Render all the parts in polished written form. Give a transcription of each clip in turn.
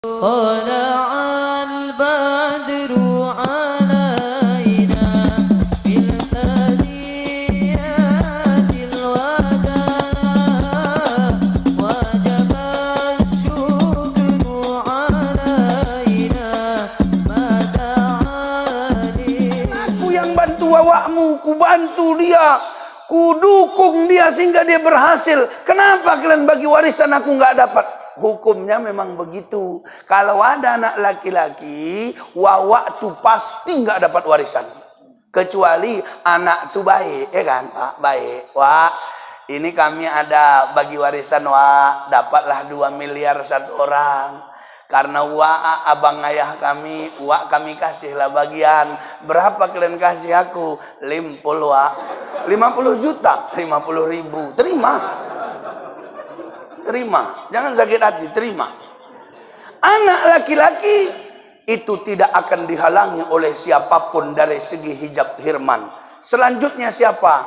طلع البدر علينا بالسنيات الوداع وجب الشكر علينا ما دعا Aku yang bantu awakmu, ku bantu dia, ku dukung dia sehingga dia berhasil. Kenapa kalian bagi warisan aku nggak dapat? Hukumnya memang begitu. Kalau ada anak laki-laki, wawak tu pasti nggak dapat warisan. Kecuali anak tu baik, ya kan Pak? Baik. Wah, ini kami ada bagi warisan, wah, dapatlah 2 miliar satu orang. Karena wah abang ayah kami, wah kami kasihlah bagian. Berapa kalian kasih aku? 50 wah. 50 juta, 50 ribu. Terima, jangan sakit hati, terima. Anak laki-laki itu tidak akan dihalangi oleh siapapun dari segi hijab hirman. Selanjutnya siapa?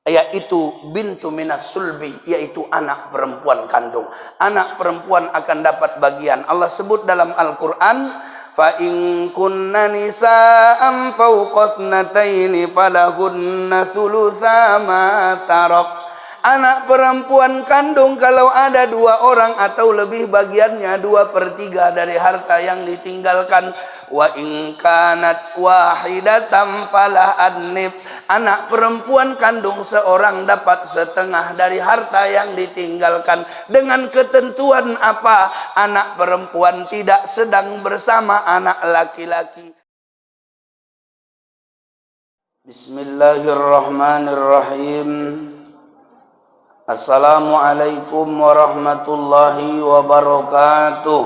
Yaitu bintu minas sulbi, yaitu anak perempuan kandung. Anak perempuan akan dapat bagian. Allah sebut dalam Al-Quran, fa in kunna nisa'an fawqa thnataini falahunna thulutsa ma tarak. Anak perempuan kandung kalau ada 2 orang atau lebih, bagiannya 2/3 dari harta yang ditinggalkan. Wa in kanat wahidatan falah an-nib. Anak perempuan kandung seorang dapat setengah dari harta yang ditinggalkan. Dengan ketentuan apa? Anak perempuan tidak sedang bersama anak laki-laki. Bismillahirrahmanirrahim. Assalamualaikum warahmatullahi wabarakatuh.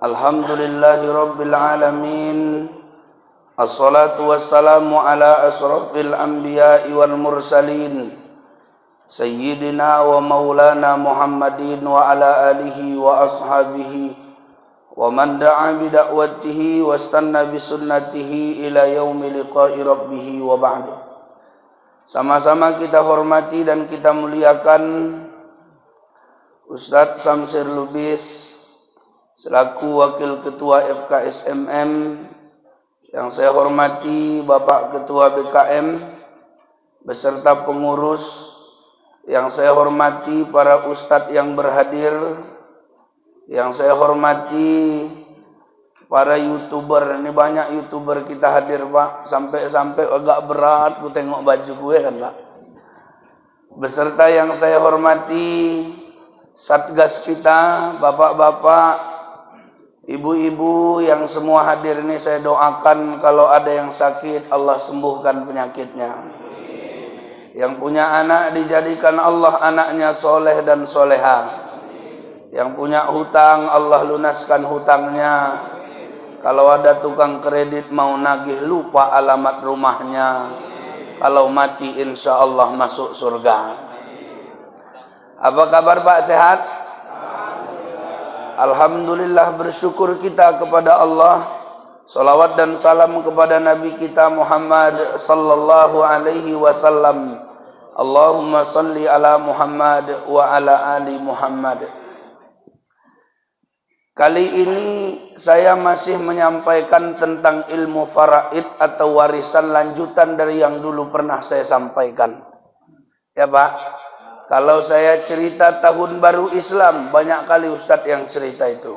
Alhamdulillahi rabbil alamin. Assalatu wassalamu ala asrafil anbiya'i wal mursalin, sayyidina wa maulana Muhammadin wa ala alihi wa ashabihi wa man da'a bi da'watihi wastanna bi sunnatihi ila yaumi liqa'i rabbih wa ba'du. Sama-sama kita hormati dan kita muliakan Ustadz Samsir Lubis selaku Wakil Ketua FKSMM, yang saya hormati Bapak Ketua BKM beserta pengurus, yang saya hormati para ustadz yang berhadir, yang saya hormati para YouTuber. Ini banyak YouTuber kita hadir Pak, sampai agak berat ku tengok baju gue kan Pak. Beserta yang saya hormati Satgas kita, bapak-bapak, ibu-ibu yang semua hadir ini, saya doakan kalau ada yang sakit Allah sembuhkan penyakitnya. Yang punya anak dijadikan Allah anaknya soleh dan soleha. Yang punya hutang Allah lunaskan hutangnya. Kalau ada tukang kredit mau nagih lupa alamat rumahnya. Kalau mati insya Allah masuk surga. Apa kabar Pak, sehat? Alhamdulillah, bersyukur kita kepada Allah. Salawat dan salam kepada Nabi kita Muhammad sallallahu alaihi wasallam. Allahumma salli ala Muhammad wa ala ali Muhammad. Kali ini saya masih menyampaikan tentang ilmu faraid atau warisan, lanjutan dari yang dulu pernah saya sampaikan. Ya Pak, kalau saya cerita tahun baru Islam, banyak kali Ustadz yang cerita itu.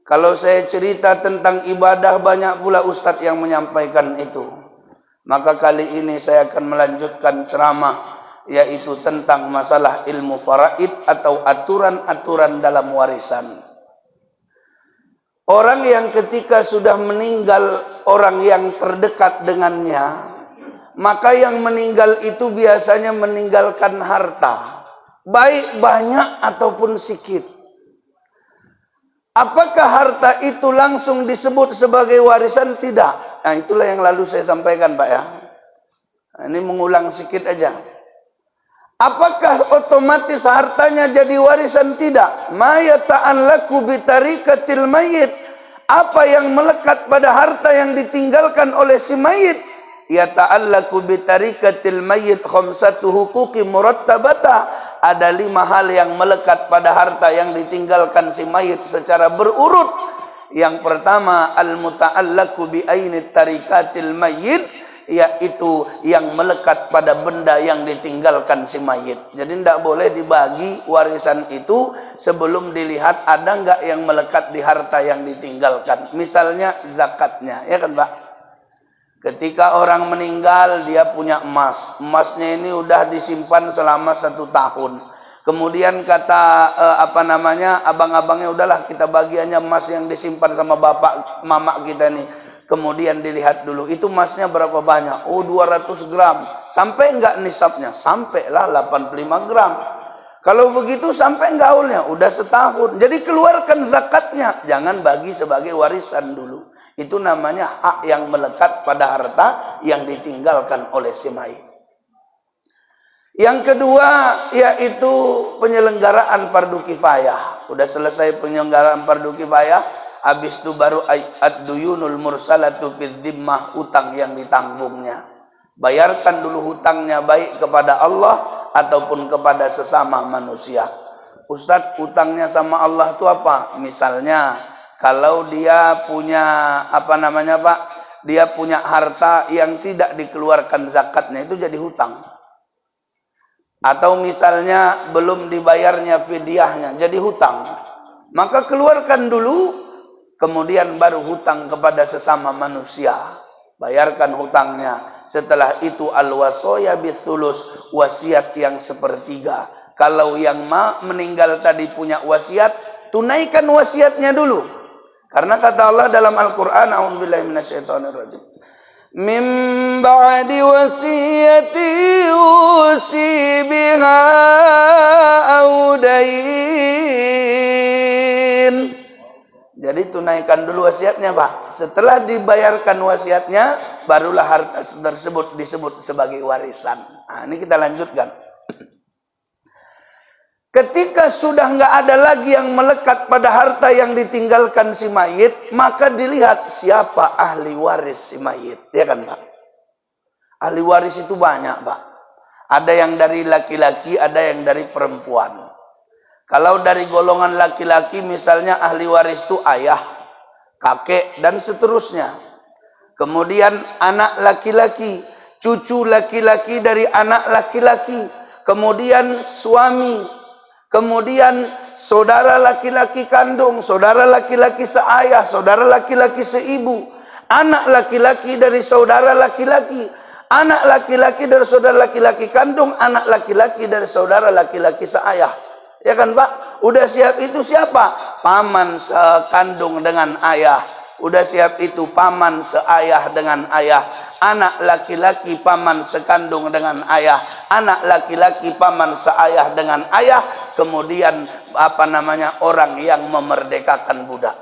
Kalau saya cerita tentang ibadah, banyak pula Ustadz yang menyampaikan itu. Maka kali ini saya akan melanjutkan ceramah, yaitu tentang masalah ilmu faraid atau aturan-aturan dalam warisan. Orang yang ketika sudah meninggal orang yang terdekat dengannya, maka yang meninggal itu biasanya meninggalkan harta, baik banyak ataupun sedikit. Apakah harta itu langsung disebut sebagai warisan? Tidak. Nah, itulah yang lalu saya sampaikan Pak ya. Nah, ini mengulang sedikit aja. Apakah otomatis hartanya jadi warisan? Tidak. Ma yata'allaku bitarikatil mayyit. Apa yang melekat pada harta yang ditinggalkan oleh si mayit? Yata'allaku bitarikatil mayyit khamsatu huquqi murattabata. ada 5 hal yang melekat pada harta yang ditinggalkan si mayit secara berurut. Yang pertama, al-muta'allaku bi ainit tarikatil mayyit, yaitu yang melekat pada benda yang ditinggalkan si mayit. Jadi tidak boleh dibagi warisan itu sebelum dilihat ada enggak yang melekat di harta yang ditinggalkan. Misalnya zakatnya, ya kan Pak? Ketika orang meninggal, dia punya emas. Emasnya ini udah disimpan selama 1 tahun. Kemudian kata abang-abangnya, udahlah kita bagi aja emas yang disimpan sama bapak mama kita nih. Kemudian dilihat dulu, itu emasnya berapa banyak? Oh, 200 gram. Sampai enggak nisabnya? Sampailah 85 gram. Kalau begitu sampai gaulnya, udah setahun. Jadi keluarkan zakatnya, jangan bagi sebagai warisan dulu. Itu namanya hak yang melekat pada harta yang ditinggalkan oleh si mayit. Yang kedua, yaitu penyelenggaraan fardu kifayah. Udah selesai penyelenggaraan fardu kifayah, habis itu baru ad-duyunul mursalatu bidzimmah, utang yang ditanggungnya. Bayarkan dulu hutangnya, baik kepada Allah ataupun kepada sesama manusia. Ustadz, utangnya sama Allah itu apa? Misalnya, kalau dia punya dia punya harta yang tidak dikeluarkan zakatnya, itu jadi hutang. Atau misalnya belum dibayarnya fidyahnya, jadi hutang. Maka keluarkan dulu, kemudian baru hutang kepada sesama manusia. Bayarkan hutangnya. Setelah itu al-wasoya bithulus, wasiat yang 1/3. Kalau yang meninggal tadi punya wasiat, tunaikan wasiatnya dulu. Karena kata Allah dalam Al-Quran, a'udzubillahi minasyaitonirrajim, min ba'di wasiyati yusi biha audain. Jadi tunaikan dulu wasiatnya, Pak. Setelah dibayarkan wasiatnya, barulah harta tersebut disebut sebagai warisan. Nah, ini kita lanjutkan. Ketika sudah nggak ada lagi yang melekat pada harta yang ditinggalkan si mayit, maka dilihat siapa ahli waris si mayit, ya kan Pak? Ahli waris itu banyak, Pak. Ada yang dari laki-laki, ada yang dari perempuan. Kalau dari golongan laki-laki, misalnya ahli waris itu ayah, kakek, dan seterusnya. Kemudian anak laki-laki, cucu laki-laki dari anak laki-laki, kemudian suami, kemudian saudara laki-laki kandung, saudara laki-laki seayah, saudara laki-laki seibu, anak laki-laki dari saudara laki-laki, anak laki-laki dari saudara laki-laki kandung, anak laki-laki dari saudara laki-laki seayah. Ya kan Pak? Udah siap itu siapa? Paman sekandung dengan ayah. Udah siap itu paman seayah dengan ayah. Anak laki-laki paman sekandung dengan ayah, anak laki-laki paman seayah dengan ayah, kemudian orang yang memerdekakan budak.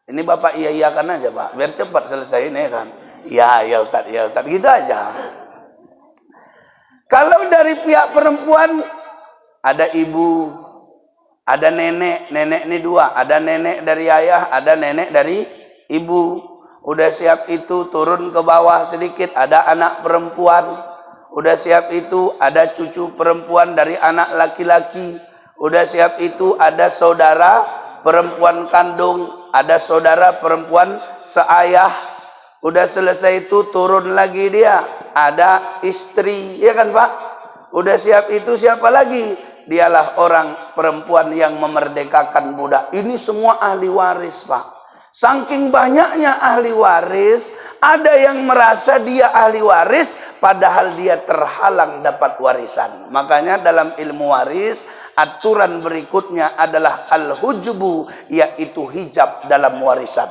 Ini Bapak iya-iyakan aja Pak, biar cepat selesai ini kan. Ya Ustaz, gitu aja. Kalau dari pihak perempuan, ada ibu, ada nenek ini 2, ada nenek dari ayah, ada nenek dari ibu. Udah siap itu turun ke bawah sedikit, ada anak perempuan. Udah siap itu ada cucu perempuan dari anak laki-laki. Udah siap itu ada saudara perempuan kandung, ada saudara perempuan seayah. Udah selesai itu turun lagi dia, ada istri, ya kan Pak? Udah siap itu siapa lagi? Dialah orang perempuan yang memerdekakan budak. Ini semua ahli waris Pak. Saking banyaknya ahli waris, ada yang merasa dia ahli waris, padahal dia terhalang dapat warisan. Makanya dalam ilmu waris, aturan berikutnya adalah al-hujbu, yaitu hijab dalam warisan.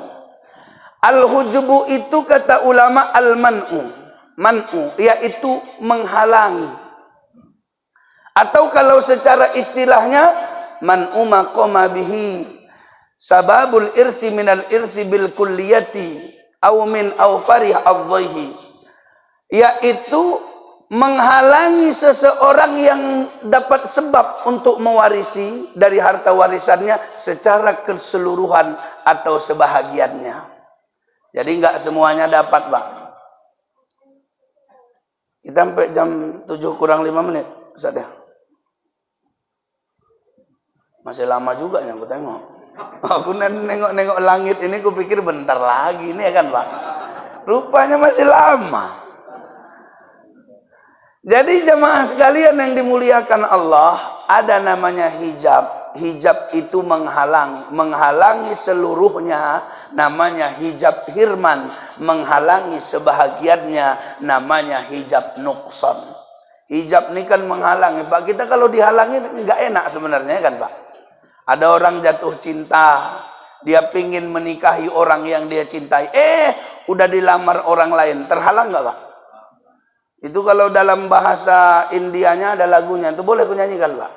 Al-hujbu itu kata ulama al-man'u. Man'u, yaitu menghalangi. Atau kalau secara istilahnya, man'u maqama bihi sababul irthi minal irthi bil kulliyati aw min awfarih adh-dhaihi, yaitu menghalangi seseorang yang dapat sebab untuk mewarisi dari harta warisannya secara keseluruhan atau sebahagiannya. Jadi enggak semuanya dapat, Pak. Kita sampai jam 7 kurang 5 menit, Ustaz ya. Masih lama juga yang aku tengok. Aku nengok-nengok langit ini, aku pikir bentar lagi ini ya kan Pak. Rupanya masih lama. Jadi jemaah sekalian yang dimuliakan Allah, ada namanya hijab. Hijab itu menghalangi seluruhnya, namanya hijab hirman. Menghalangi sebahagiannya, namanya hijab nukson. Hijab ini kan menghalangi Pak. Kita kalau dihalangi nggak enak sebenarnya kan Pak. Ada orang jatuh cinta, dia pingin menikahi orang yang dia cintai. Udah dilamar orang lain, terhalang nggak Pak? Itu kalau dalam bahasa Indianya ada lagunya, itu boleh aku nyanyikan Pak?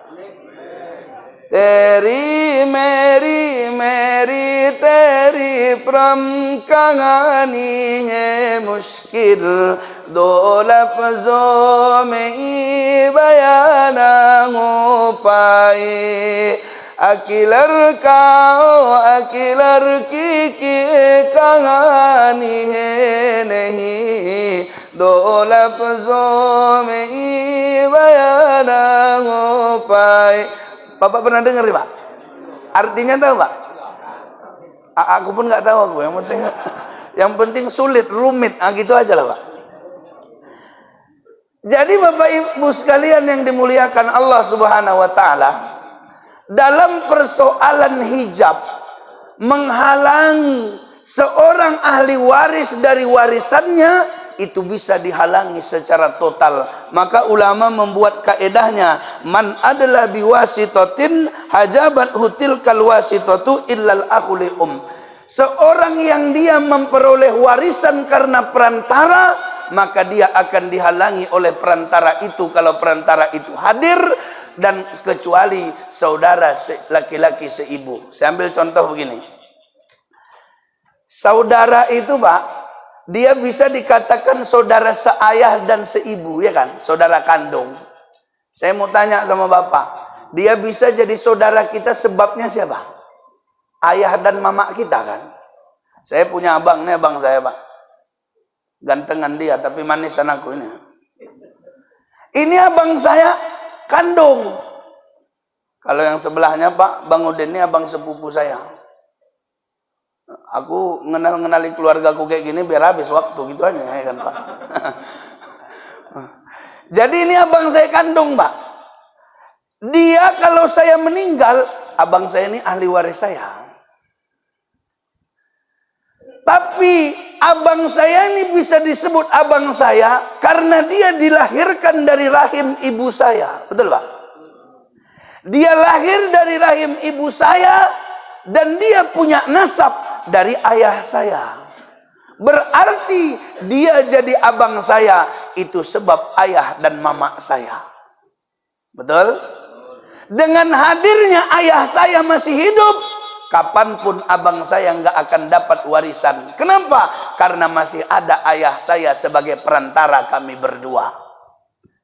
Teri meri meri teri pram kahani hai mushkil do lafzon mein bayana ho paye akilar ki kahani hai nahi do lafzon mein bayana ho paye. Bapak pernah dengar Pak? Artinya tahu Pak? Aku pun nggak tahu aku. Yang penting sulit, rumit, gitu aja lah Pak. Jadi Bapak Ibu sekalian yang dimuliakan Allah Subhanahu Wa Taala, dalam persoalan hijab menghalangi seorang ahli waris dari warisannya, itu bisa dihalangi secara total. Maka ulama membuat kaedahnya, man adalah biwasitotin hajabat hutil kalwasitotu illal akhuli Seorang yang dia memperoleh warisan karena perantara, maka dia akan dihalangi oleh perantara itu kalau perantara itu hadir, dan kecuali saudara laki-laki seibu. Saya ambil contoh begini. Saudara itu Pak, dia bisa dikatakan saudara seayah dan seibu, ya kan? Saudara kandung. Saya mau tanya sama Bapak, dia bisa jadi saudara kita sebabnya siapa? Ayah dan mama kita kan? Saya punya abang, nih abang saya Pak. Gantengan dia, tapi manisan aku ini. Ini abang saya kandung. Kalau yang sebelahnya Pak, Bang Udin ini abang sepupu saya. Aku ngenali keluargaku kayak gini biar habis waktu gitu aja ya kan Pak. Jadi ini abang saya kandung Pak. Dia kalau saya meninggal, abang saya ini ahli waris saya. Tapi abang saya ini bisa disebut abang saya karena dia dilahirkan dari rahim ibu saya. Betul Pak? Dia lahir dari rahim ibu saya dan dia punya nasab dari ayah saya. Berarti dia jadi abang saya itu sebab ayah dan mama saya. Betul? Dengan hadirnya ayah saya masih hidup, kapanpun abang saya nggak akan dapat warisan. Kenapa? Karena masih ada ayah saya sebagai perantara kami berdua.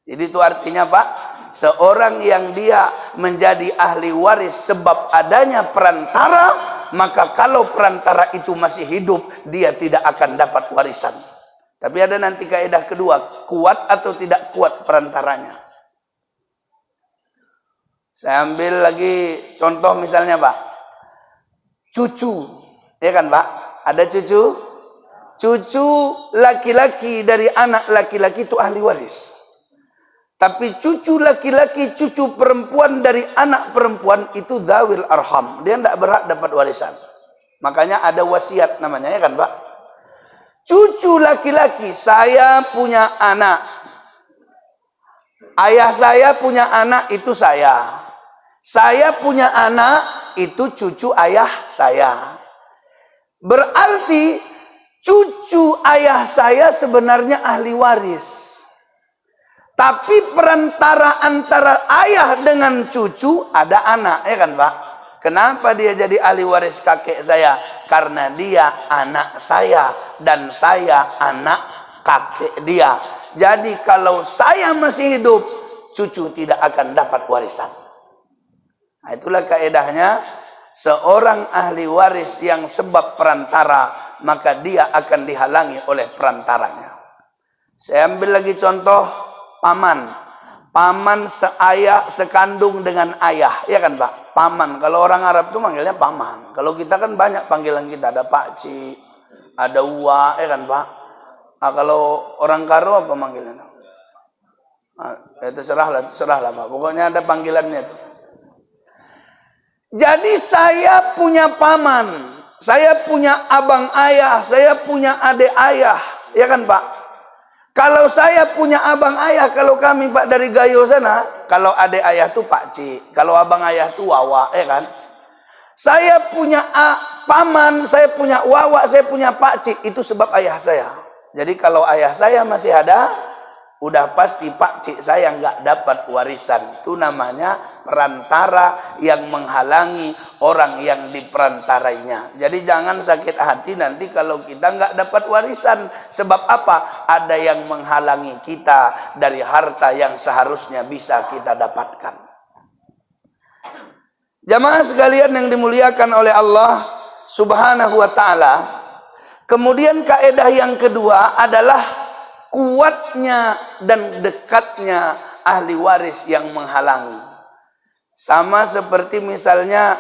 Jadi itu artinya Pak, seorang yang dia menjadi ahli waris sebab adanya perantara, maka kalau perantara itu masih hidup, dia tidak akan dapat warisan. Tapi ada nanti kaidah kedua, kuat atau tidak kuat perantaranya. Saya ambil lagi contoh misalnya Pak, cucu, ya kan Pak? Ada cucu? Cucu laki-laki dari anak laki-laki itu ahli waris. Tapi cucu laki-laki, cucu perempuan dari anak perempuan itu dzawil arham. Dia tidak berhak dapat warisan. Makanya ada wasiat namanya, ya kan Pak? Cucu laki-laki, saya punya anak. Ayah saya punya anak, itu saya. Saya punya anak, itu cucu ayah saya. Berarti cucu ayah saya sebenarnya ahli waris. Tapi perantara antara ayah dengan cucu ada anak, ya kan Pak? Kenapa dia jadi ahli waris kakek saya? Karena dia anak saya dan saya anak kakek dia. Jadi kalau saya masih hidup, cucu tidak akan dapat warisan. Nah, itulah kaedahnya, seorang ahli waris yang sebab perantara, maka dia akan dihalangi oleh perantaranya. Saya ambil lagi contoh paman. Paman seayah, sekandung dengan ayah. Ya kan Pak? Paman. Kalau orang Arab tuh manggilnya paman. Kalau kita kan banyak panggilan kita. Ada pakcik, ada uwa. Ya kan Pak? Nah, kalau orang Karo apa manggilnya? Nah, ya terserah lah Pak. Pokoknya ada panggilannya itu. Jadi saya punya paman. Saya punya abang ayah. Saya punya adik ayah. Ya kan Pak? Kalau saya punya abang ayah, kalau kami Pak dari Gayo sana, kalau adik ayah tuh pakcik, kalau abang ayah tuh wawa, ya kan? Saya punya paman, saya punya wawa, saya punya pakcik, itu sebab ayah saya. Jadi kalau ayah saya masih ada, udah pasti pakcik saya nggak dapat warisan. Itu namanya perantara yang menghalangi orang yang diperantarainya. Jadi jangan sakit hati nanti kalau kita nggak dapat warisan. Sebab apa? Ada yang menghalangi kita dari harta yang seharusnya bisa kita dapatkan. Jamaah sekalian yang dimuliakan oleh Allah Subhanahu wa ta'ala. Kemudian kaidah yang kedua adalah kuatnya dan dekatnya ahli waris yang menghalangi. Sama seperti misalnya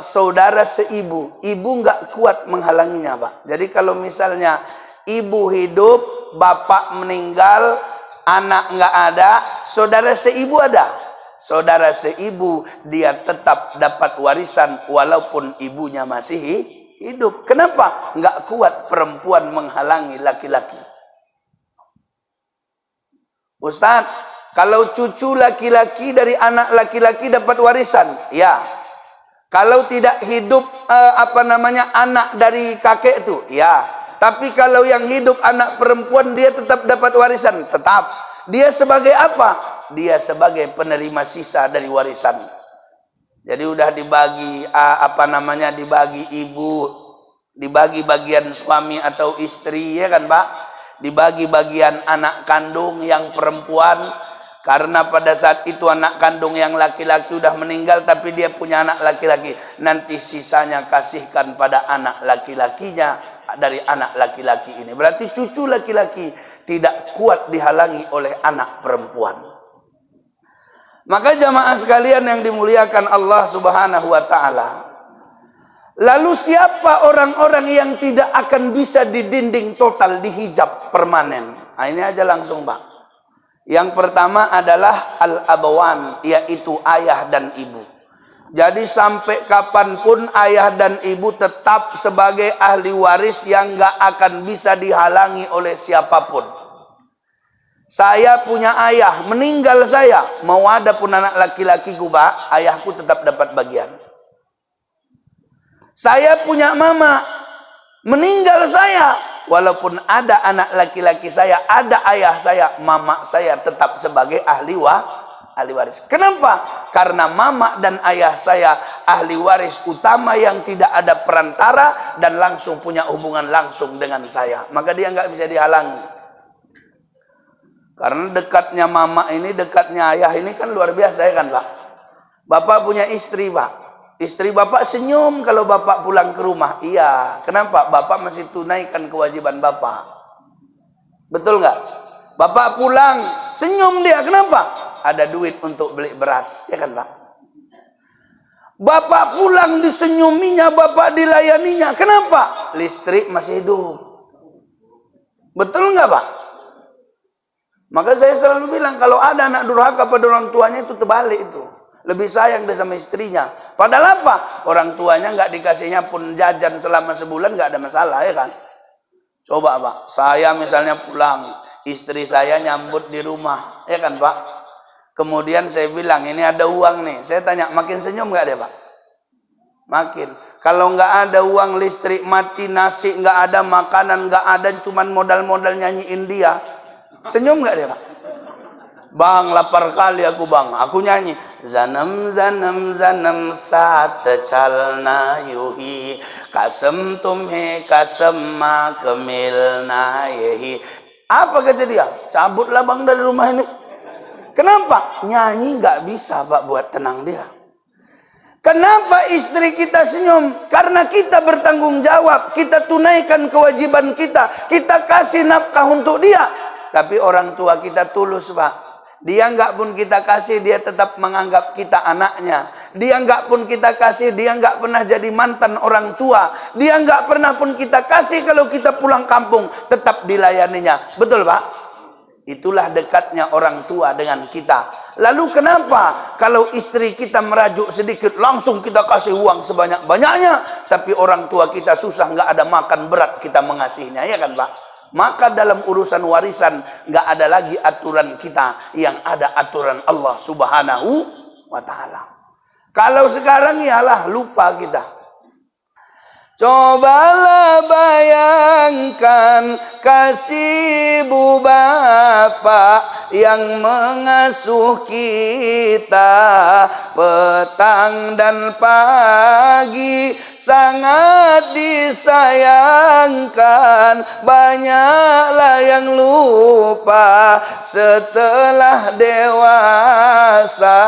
saudara seibu. Ibu nggak kuat menghalanginya Pak. Jadi kalau misalnya ibu hidup, bapak meninggal, anak nggak ada, saudara seibu ada. Saudara seibu dia tetap dapat warisan walaupun ibunya masih hidup. Kenapa? Nggak kuat perempuan menghalangi laki-laki. Ustaz, kalau cucu laki-laki dari anak laki-laki dapat warisan, ya. Kalau tidak hidup anak dari kakek itu, ya. Tapi kalau yang hidup anak perempuan dia tetap dapat warisan, tetap. Dia sebagai apa? Dia sebagai penerima sisa dari warisan. Jadi udah dibagi dibagi ibu, dibagi bagian suami atau istri, ya kan Pak? Dibagi bagian anak kandung yang perempuan, karena pada saat itu anak kandung yang laki-laki udah meninggal tapi dia punya anak laki-laki, nanti sisanya kasihkan pada anak laki-lakinya dari anak laki-laki ini. Berarti cucu laki-laki tidak kuat dihalangi oleh anak perempuan. Maka jamaah sekalian yang dimuliakan Allah Subhanahu wa ta'ala, lalu siapa orang-orang yang tidak akan bisa didinding total, dihijab permanen? Nah, ini aja langsung Pak. Yang pertama adalah al-abawan, yaitu ayah dan ibu. Jadi sampai kapanpun ayah dan ibu tetap sebagai ahli waris yang gak akan bisa dihalangi oleh siapapun. Saya punya ayah, meninggal saya, mau ada pun anak laki-lakiku Pak, ayahku tetap dapat bagian. Saya punya mama, meninggal saya, walaupun ada anak laki-laki saya, ada ayah saya, mama saya tetap sebagai ahli waris. Kenapa? Karena mama dan ayah saya ahli waris utama yang tidak ada perantara dan langsung punya hubungan langsung dengan saya. Maka dia nggak bisa dihalangi. Karena dekatnya mama ini, dekatnya ayah ini kan luar biasa, ya kan Pak? Bapak punya istri Pak. Istri Bapak senyum kalau Bapak pulang ke rumah. Iya. Kenapa? Bapak masih tunaikan kewajiban Bapak. Betul nggak? Bapak pulang, senyum dia. Kenapa? Ada duit untuk beli beras. Ya kan Pak? Bapak pulang disenyuminya, Bapak dilayaninya. Kenapa? Listrik masih hidup. Betul nggak Pak? Maka saya selalu bilang, kalau ada anak durhaka pada orang tuanya itu terbalik itu. Lebih sayang dia sama istrinya. Padahal apa? Orang tuanya nggak dikasihnya pun jajan selama sebulan nggak ada masalah, ya kan? Coba Pak, saya misalnya pulang, istri saya nyambut di rumah, ya kan Pak? Kemudian saya bilang, ini ada uang nih. Saya tanya, makin senyum nggak dia Pak? Makin. Kalau nggak ada uang, listrik mati, nasi nggak ada, makanan nggak ada, cuman modal-modal nyanyiin dia. Senyum nggak dia Pak? Bang, lapar kali aku bang. Aku nyanyi. Zanam zanam zanam saat calna yuhi kasem tumhe kasem ma kemil na yehi. Apa kata dia? Cabutlah bang dari rumah ini. Kenapa? Nyanyi nggak bisa Pak buat tenang dia. Kenapa istri kita senyum? Karena kita bertanggung jawab. Kita tunaikan kewajiban kita. Kita kasih nafkah untuk dia. Tapi orang tua kita tulus Pak. Dia enggak pun kita kasih, dia tetap menganggap kita anaknya. Dia enggak pun kita kasih, dia enggak pernah jadi mantan orang tua. Dia enggak pernah pun kita kasih kalau kita pulang kampung, tetap dilayaninya. Betul Pak? Itulah dekatnya orang tua dengan kita. Lalu kenapa kalau istri kita merajuk sedikit, langsung kita kasih uang sebanyak-banyaknya, tapi orang tua kita susah, enggak ada makan, berat kita mengasihinya, ya kan Pak? Maka dalam urusan warisan nggak ada lagi aturan kita, yang ada aturan Allah Subhanahu wa taala. Kalau sekarang ialah lupa kita. Cobalah bayangkan kasih ibu bapa yang mengasuh kita petang dan pagi, sangat disayangkan. Banyaklah yang lupa setelah dewasa,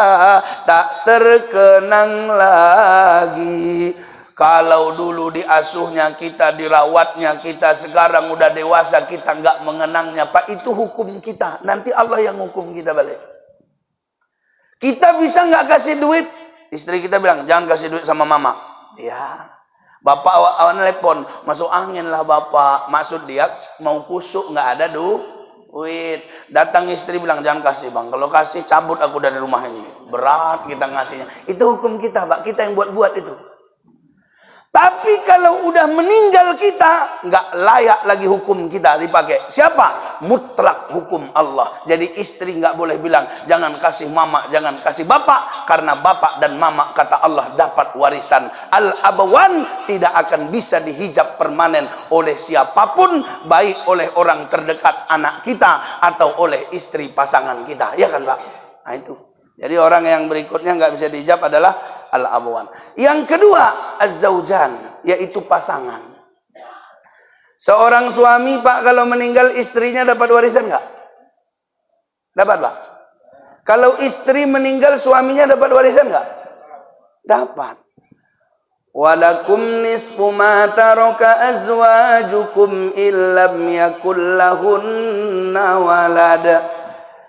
tak terkenang lagi. Kalau dulu diasuhnya kita, dirawatnya kita, sekarang udah dewasa kita nggak mengenangnya, Pak, itu hukum kita. Nanti Allah yang hukum kita balik. Kita bisa nggak kasih duit? Istri kita bilang, jangan kasih duit sama mama. Ya. Bapak awal telepon, masuk angin lah Bapak. Maksud dia mau kusuk, nggak ada duit. Datang istri bilang, jangan kasih Bang. Kalau kasih cabut aku dari rumah ini. Berat kita ngasihnya. Itu hukum kita Pak. Kita yang buat-buat itu. Tapi kalau udah meninggal kita, nggak layak lagi hukum kita dipakai. Siapa? Mutlak hukum Allah. Jadi istri nggak boleh bilang, jangan kasih mama, jangan kasih bapak. Karena bapak dan mama, kata Allah, dapat warisan. Al-abawan tidak akan bisa dihijab permanen oleh siapapun. Baik oleh orang terdekat anak kita, atau oleh istri pasangan kita. Ya kan Pak? Nah itu. Jadi orang yang berikutnya nggak bisa dihijab adalah al-abawan. Yang kedua, az-zaujan, yaitu pasangan. Seorang suami Pak kalau meninggal istrinya dapat warisan nggak? Dapat Pak? Kalau istri meninggal suaminya dapat warisan nggak? Dapat. Walakum nisfu ma taraka azwajukum illam yakul lahunna walad.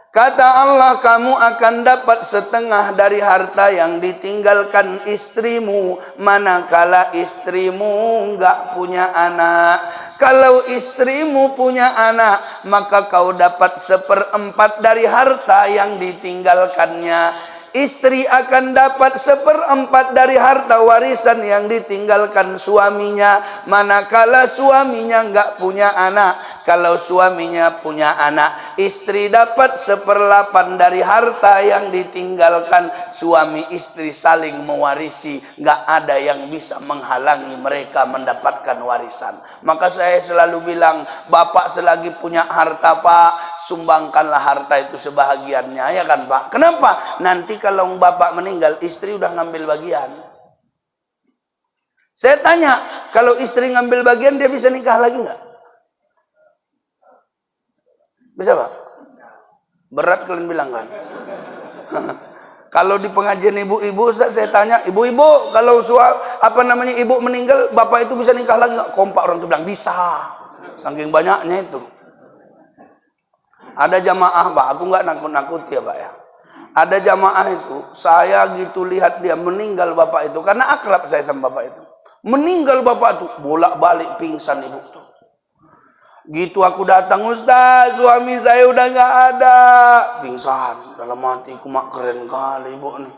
Kata Allah, kamu akan dapat setengah dari harta yang ditinggalkan istrimu, manakala istrimu enggak punya anak. Kalau istrimu punya anak, maka kau dapat 1/4 dari harta yang ditinggalkannya. Istri akan dapat 1/4 dari harta warisan yang ditinggalkan suaminya, manakala suaminya enggak punya anak. Kalau suaminya punya anak, istri dapat 1/8 dari harta yang ditinggalkan. Suami istri saling mewarisi, nggak ada yang bisa menghalangi mereka mendapatkan warisan. Maka saya selalu bilang, bapak selagi punya harta Pak, sumbangkanlah harta itu sebahagiannya, ya kan Pak? Kenapa? Nanti kalau bapak meninggal, istri udah ngambil bagian. Saya tanya, kalau istri ngambil bagian, dia bisa nikah lagi nggak? Bisa Pak? Berat kalian bilang kan? Kalau di pengajian ibu-ibu, saya tanya, ibu-ibu, kalau ibu meninggal, bapak itu bisa nikah lagi nggak? Kompak orang itu bilang, bisa. Saking banyaknya itu. Ada jamaah Pak, aku nggak nakut-nakuti ya Pak ya. Ada jamaah itu, saya gitu lihat dia meninggal bapak itu, karena akrab saya sama bapak itu. Meninggal bapak itu, bolak-balik pingsan ibu tuh. Gitu aku datang, Ustaz, suami saya udah nggak ada. Pingsan. Dalam hatiku, mak keren kali ibu nih.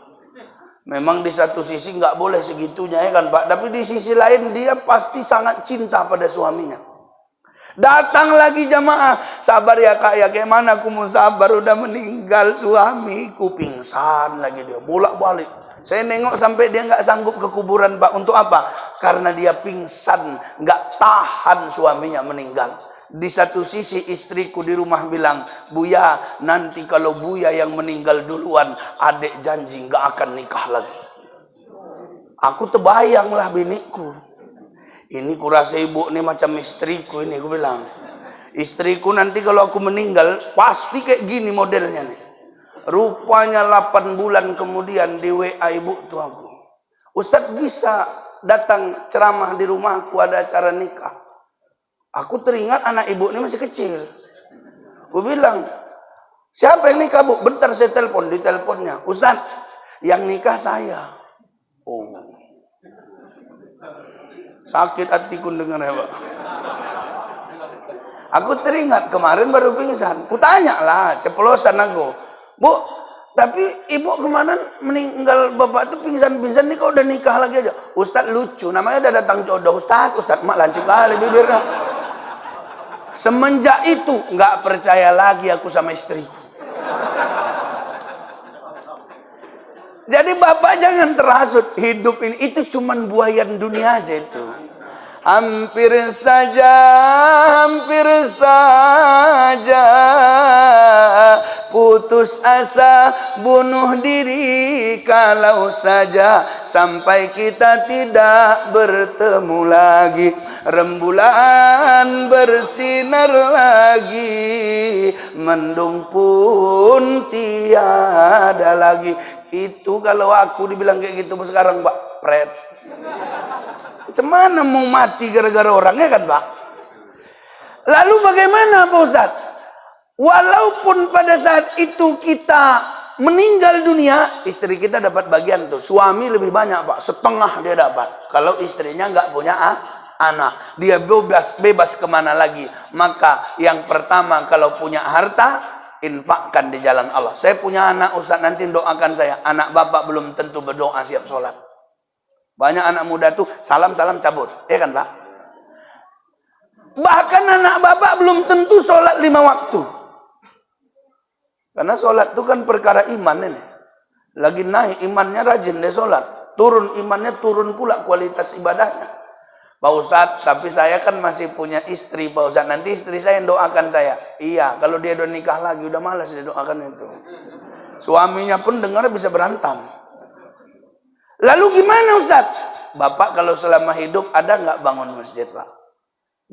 Memang di satu sisi nggak boleh segitunya ya kan Pak. Tapi di sisi lain dia pasti sangat cinta pada suaminya. Datang lagi jamaah. Sabar ya Kak ya, gimana aku mau sabar, udah meninggal suamiku. Pingsan lagi dia, bolak-balik. Saya nengok sampai dia nggak sanggup ke kuburan Pak. Untuk apa? Karena dia pingsan, nggak tahan suaminya meninggal. Di satu sisi istriku di rumah bilang, Buya, nanti kalau Buya yang meninggal duluan, adik janji nggak akan nikah lagi. Aku terbayanglah biniku. Ini kurasa ibu ini macam istriku ini, aku bilang. Istriku nanti kalau aku meninggal, pasti kayak gini modelnya nih. Rupanya 8 bulan kemudian di WA ibu tuh aku. Ustadz bisa datang ceramah di rumahku, ada acara nikah. Aku teringat anak ibu ini masih kecil. Aku bilang, Siapa yang nikah, Bu? Bentar saya telepon, di teleponnya. Ustaz, yang nikah saya. Oh. Sakit hatiku dengarnya, Pak. Aku teringat kemarin baru pingsan. Kutanya lah, ceplosan aku. Bu, tapi ibu kemarin meninggal bapak itu pingsan-pingsan nih, kok udah nikah lagi aja? Ustaz lucu, namanya udah datang jodoh. Ustaz mak lancip kali bibirnya. Semenjak itu nggak percaya lagi aku sama istriku. Jadi bapak jangan terhasut, hidup ini itu cuman buayan dunia aja itu. Hampir saja putus asa, bunuh diri kalau saja sampai kita tidak bertemu lagi. Rembulan bersinar lagi, mendung pun tiada lagi. Itu kalau aku dibilang kayak gitu sekarang, Pak, pret. Cemana mau mati gara-gara orangnya kan, Pak? Lalu bagaimana, Pak Ustaz? Walaupun pada saat itu kita meninggal dunia, istri kita dapat bagian tuh. Suami lebih banyak, Pak. Setengah dia dapat. Kalau istrinya nggak punya anak, dia bebas kemana lagi. Maka yang pertama kalau punya harta, infakkan di jalan Allah. Saya punya anak, Ustaz, nanti doakan saya. Anak bapak belum tentu berdoa siap sholat. Banyak anak muda tuh salam-salam cabut, ya kan, Pak? Bahkan anak bapak belum tentu sholat 5 waktu. Karena sholat itu kan perkara iman ini. Lagi naik imannya, rajin dia sholat. Turun imannya, turun pula kualitas ibadahnya. Pak Ustadz, tapi saya kan masih punya istri, Pak Ustadz. Nanti istri saya yang doakan saya. Iya, kalau dia udah nikah lagi, udah malas dia doakan itu. Suaminya pun dengar bisa berantem. Lalu gimana, Ustaz? Bapak kalau selama hidup ada nggak bangun masjid, Pak?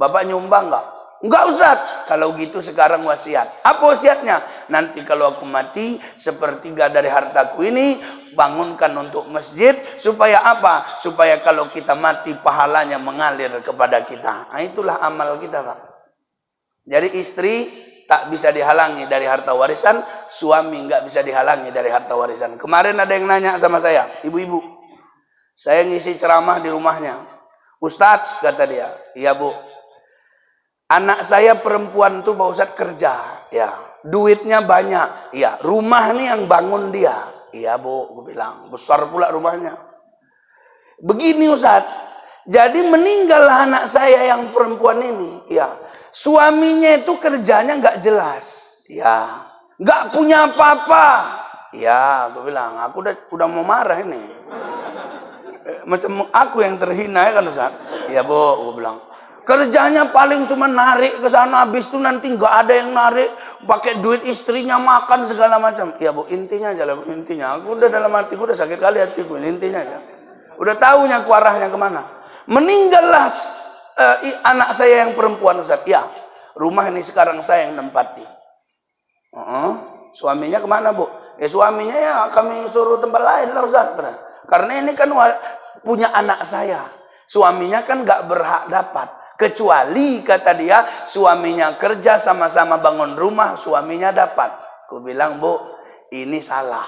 Bapak nyumbang nggak? Enggak, Ustaz. Kalau gitu sekarang wasiat. Apa wasiatnya? Nanti kalau aku mati, sepertiga dari hartaku ini bangunkan untuk masjid. Supaya apa? Supaya kalau kita mati, pahalanya mengalir kepada kita. Nah, itulah amal kita, Pak. Jadi istri tak bisa dihalangi dari harta warisan. Suami nggak bisa dihalangi dari harta warisan. Kemarin ada yang nanya sama saya, ibu-ibu. Saya ngisi ceramah di rumahnya. Ustadz, kata dia, iya Bu. Anak saya perempuan tuh, Pak Ustadz, kerja. Ya, duitnya banyak. Ya, rumah nih yang bangun dia. Iya Bu, gue bilang. Besar pula rumahnya. Begini Ustadz, jadi meninggallah anak saya yang perempuan ini. Ya, suaminya itu kerjanya nggak jelas. Ya, nggak punya apa-apa. Ya, gue bilang, aku udah mau marah ini. Macam aku yang terhina, ya kan Ustaz? Ya Bu, gue bilang. Kerjanya paling cuma narik ke sana, habis itu nanti nggak ada yang narik, pakai duit istrinya makan segala macam. Ya Bu, intinya aja lah, intinya. Aku udah dalam hatiku udah sakit kali hatiku, intinya aja. Udah tahunya aku arahnya kemana. Meninggallah anak saya yang perempuan, Ustaz. Ya, rumah ini sekarang saya yang nempati. Suaminya kemana, Bu? Ya suaminya ya kami suruh tempat lain lah, Ustaz. Karena ini kan punya anak saya. Suaminya kan nggak berhak dapat. Kecuali, kata dia, suaminya kerja sama-sama bangun rumah, suaminya dapat. Aku bilang, Bu, ini salah.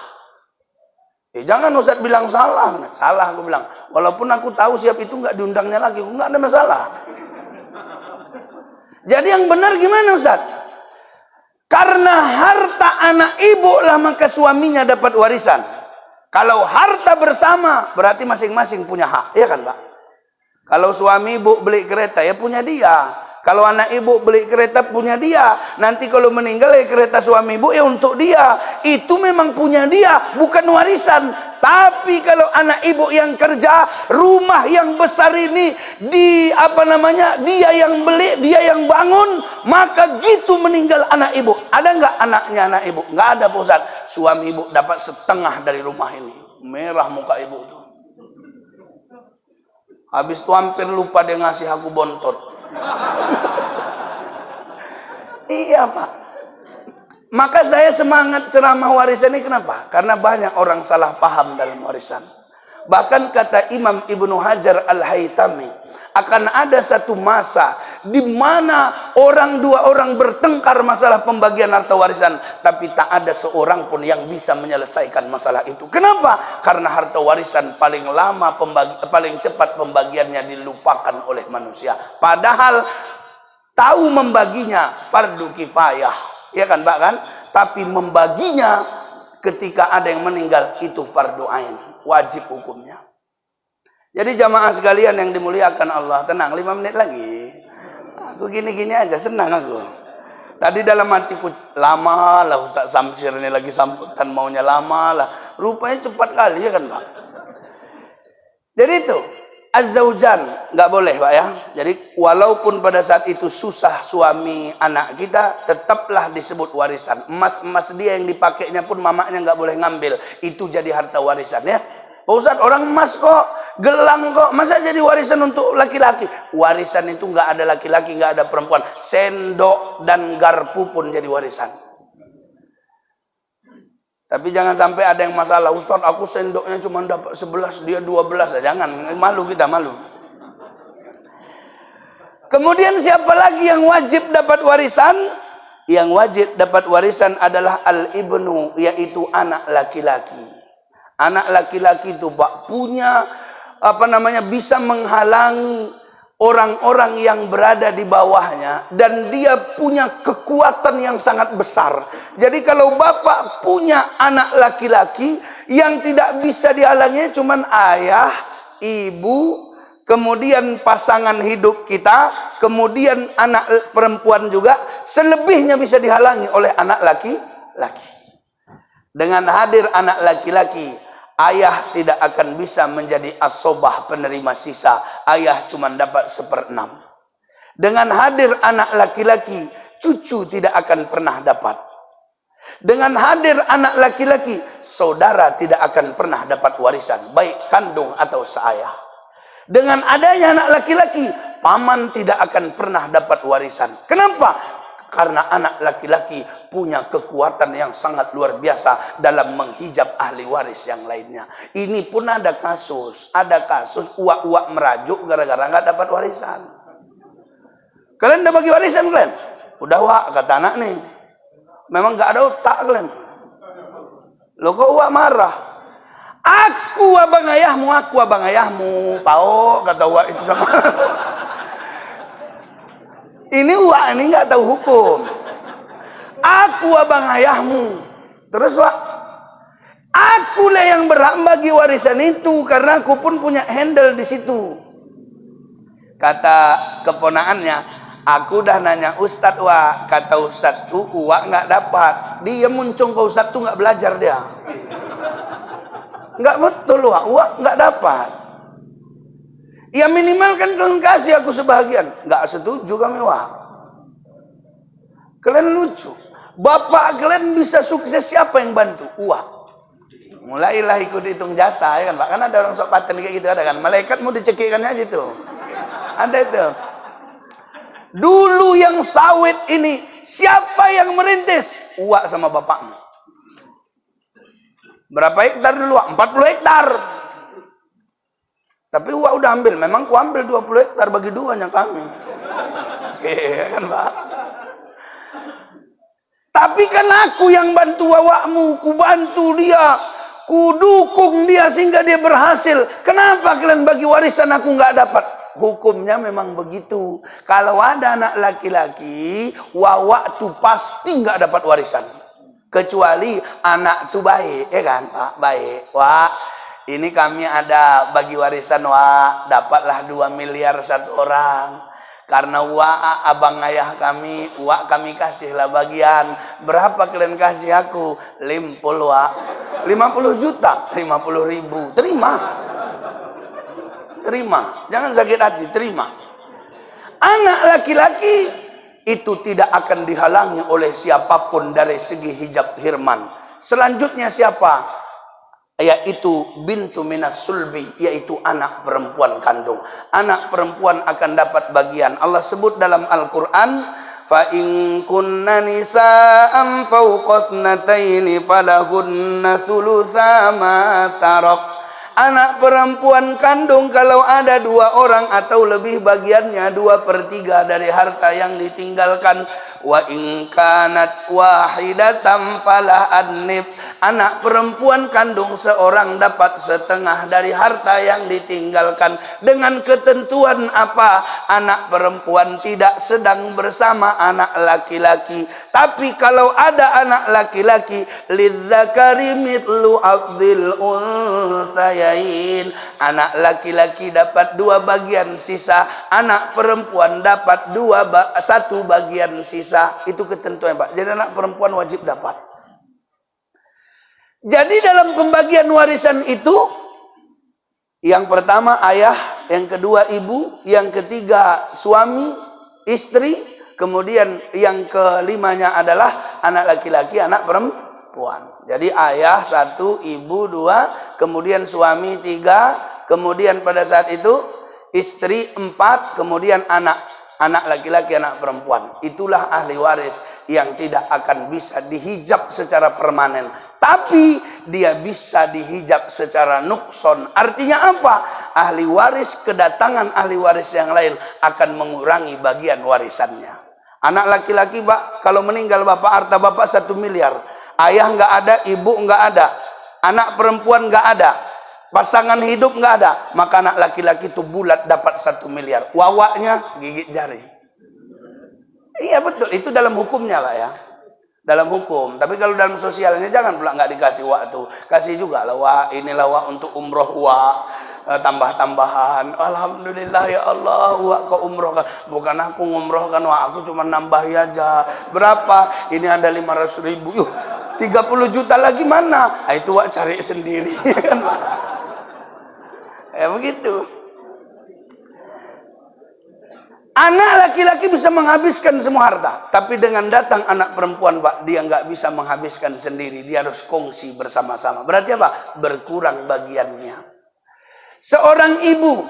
Jangan Ustaz bilang salah. Salah, aku bilang. Walaupun aku tahu siap itu nggak diundangnya lagi, nggak ada masalah. Jadi yang benar gimana Ustaz? Karena harta anak ibu lah maka suaminya dapat warisan. Kalau harta bersama berarti masing-masing punya hak, ya kan Pak? Kalau suami ibu beli kereta ya punya dia. Kalau anak ibu beli kereta punya dia. Nanti kalau meninggal ya kereta suami ibu ya untuk dia. Itu memang punya dia, bukan warisan. Tapi kalau anak ibu yang kerja, rumah yang besar ini dia yang beli, dia yang bangun, maka gitu meninggal anak ibu. Ada nggak anaknya anak ibu? Nggak ada, Pak Ustaz. Suami ibu dapat setengah dari rumah ini. Merah muka ibu tuh. Habis itu hampir lupa dia ngasih aku bontot. Iya Pak. Maka saya semangat ceramah warisan ini kenapa? Karena banyak orang salah paham dalam warisan. Bahkan kata Imam Ibnu Hajar Al-Haytami, akan ada satu masa di mana dua orang bertengkar masalah pembagian harta warisan, tapi tak ada seorang pun yang bisa menyelesaikan masalah itu. Kenapa? Karena harta warisan paling lama paling cepat pembagiannya dilupakan oleh manusia. Padahal tahu membaginya fardu kifayah, ya kan Pak kan? Tapi membaginya ketika ada yang meninggal itu fardu ain, wajib hukumnya. Jadi jamaah sekalian yang dimuliakan Allah, tenang 5 menit lagi. Aku gini-gini aja, senang aku. Tadi dalam hatiku, lama lah Ustaz Samsir ini lagi sambutan maunya lama lah. Rupanya cepat kali ya kan Pak. Jadi itu, az-zaujan nggak boleh Pak ya. Jadi walaupun pada saat itu susah suami anak kita, tetaplah disebut warisan. Emas-emas dia yang dipakainya pun mamanya nggak boleh ngambil. Itu jadi harta warisan ya. Pak Ustaz, orang emas kok, gelang kok, masa jadi warisan untuk laki-laki? Warisan itu nggak ada laki-laki, nggak ada perempuan. Sendok dan garpu pun jadi warisan. Tapi jangan sampai ada yang masalah, Ustaz aku sendoknya cuma dapat 11, dia 12. Jangan, malu kita, malu. Kemudian siapa lagi yang wajib dapat warisan? Yang wajib dapat warisan adalah al-ibnu, yaitu anak laki-laki. Anak laki-laki itu Pak punya bisa menghalangi orang-orang yang berada di bawahnya, dan dia punya kekuatan yang sangat besar. Jadi kalau bapak punya anak laki-laki yang tidak bisa dihalangi cuman ayah, ibu, kemudian pasangan hidup kita, kemudian anak perempuan juga, selebihnya bisa dihalangi oleh anak laki-laki. Dengan hadir anak laki-laki, ayah tidak akan bisa menjadi asobah penerima sisa. Ayah cuma dapat 1/6. Dengan hadir anak laki-laki, cucu tidak akan pernah dapat. Dengan hadir anak laki-laki, saudara tidak akan pernah dapat warisan, baik kandung atau seayah. Dengan adanya anak laki-laki, paman tidak akan pernah dapat warisan. Kenapa? Karena anak laki-laki punya kekuatan yang sangat luar biasa dalam menghijab ahli waris yang lainnya. Ini pun ada kasus uak-uak merajuk gara-gara nggak dapat warisan. Kalian udah bagi warisan kalian? Udah wak, kata anak nih. Memang nggak ada otak kalian. Lo kok uak marah? Aku abang ayahmu, Pao, kata uak itu sama. Ini uak ini nggak tahu hukum. Aku abang ayahmu. Terus Wak, akulah yang berhak bagi warisan itu karena aku pun punya handle di situ. Kata keponaannya, aku dah nanya Ustadz Wak, kata Ustadz tuh Wak nggak dapat. Dia muncung ke Ustadz tuh nggak belajar dia. Nggak betul Wak nggak dapat. Ya minimal kan kalian kasih aku sebahagian. Nggak setuju kami Wak. Kalian lucu. Bapak kalian bisa sukses, siapa yang bantu? Wak. Mulailah ikut hitung jasa ya kan Pak. Kan ada orang sok paten kayak gitu ada kan. Malaikat mau dicekikkan aja tuh. Ada itu. Dulu yang sawit ini siapa yang merintis? Wak sama bapakmu. Berapa hektar dulu Wak? 40 hektar. Tapi Wak udah ambil, memang ku ambil 20 hektar bagi duanya kami. Iya kan Pak? Tapi kan aku yang bantu wawakmu, ku bantu dia, ku dukung dia sehingga dia berhasil. Kenapa kalian bagi warisan aku nggak dapat? Hukumnya memang begitu. Kalau ada anak laki-laki, wawak tuh pasti nggak dapat warisan. Kecuali anak tuh baik, ya kan Pak? Baik, Wak. Ini kami ada bagi warisan Wak, dapatlah 2 miliar satu orang. Karena Wak abang ayah kami, Wak kami kasihlah bagian. Berapa kalian kasih aku? 50 Wak. 50 juta, 50 ribu. Terima. Terima. Jangan sakit hati, terima. Anak laki-laki itu tidak akan dihalangi oleh siapapun dari segi hijab hirman. Selanjutnya siapa? Yaitu bintu minas sulbi, yaitu anak perempuan kandung. Anak perempuan akan dapat bagian. Allah sebut dalam Al-Quran, fa in kunna nisa'an fawqa thnataini falahunna thulutsa ma tarak. Anak perempuan kandung kalau ada 2 orang atau lebih bagiannya 2/3 dari harta yang ditinggalkan. Wa in kanat wahidatan falah an-nif. Anak perempuan kandung seorang dapat setengah dari harta yang ditinggalkan. Dengan ketentuan apa? Anak perempuan tidak sedang bersama anak laki-laki. Tapi kalau ada anak laki-laki, lidzakari mithlu adzil unthayain. Anak laki-laki dapat 2 bagian sisa, anak perempuan dapat 1 bagian sisa. Itu ketentuan, Pak. Jadi anak perempuan wajib dapat. Jadi dalam pembagian warisan itu, yang pertama ayah, yang kedua ibu, yang ketiga suami, istri, kemudian yang kelimanya adalah anak laki-laki, anak perempuan. Jadi ayah 1, ibu 2, kemudian suami 3, kemudian pada saat itu istri 4, kemudian anak laki-laki, anak perempuan. Itulah ahli waris yang tidak akan bisa dihijab secara permanen. Tapi dia bisa dihijab secara nukson. Artinya apa? Ahli waris, kedatangan ahli waris yang lain akan mengurangi bagian warisannya. Anak laki-laki, Pak, kalau meninggal bapak, harta bapak 1 miliar. Ayah nggak ada, ibu nggak ada. Anak perempuan nggak ada. Pasangan hidup nggak ada. Maka anak laki-laki itu bulat dapat 1 miliar. Wawaknya gigit jari. Iya betul, itu dalam hukumnya lah ya. Dalam hukum. Tapi kalau dalam sosialnya jangan pula nggak dikasih waktu. Kasih juga lah, wah inilah wah untuk umroh wah. Tambah-tambahan. Alhamdulillah ya Allah, wah kau umrohkan. Bukan aku ngumrohkan, wah aku cuma nambahi aja. Berapa? Ini ada 500.000. Yuh, 30 juta lagi mana? Nah, itu wah cari sendiri. Ya begitu. Anak laki-laki bisa menghabiskan semua harta. Tapi dengan datang anak perempuan, Pak, dia nggak bisa menghabiskan sendiri. Dia harus kongsi bersama-sama. Berarti apa? Berkurang bagiannya. Seorang ibu,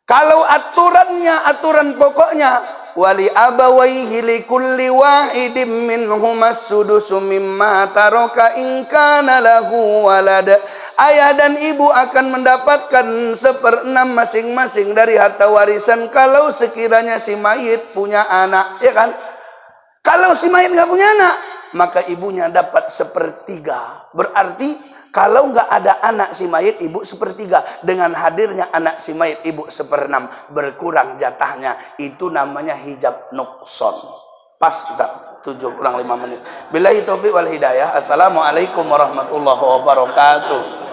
kalau aturan pokoknya, wali abawaihi likulli wahidin minhumas sudusu mimma taraka in kana lahu walad. Ayah dan ibu akan mendapatkan 1/6 masing-masing dari harta warisan kalau sekiranya si mayit punya anak, ya kan? Kalau si mayit nggak punya anak, maka ibunya dapat 1/3. Berarti kalau nggak ada anak si mayit, ibu 1/3. Dengan hadirnya anak si mayit, ibu 1/6. Berkurang jatahnya. Itu namanya hijab nukson. Pas, Ustaz. 7 kurang 5 menit. Billahi taufiq wal hidayah. Assalamualaikum warahmatullahi wabarakatuh.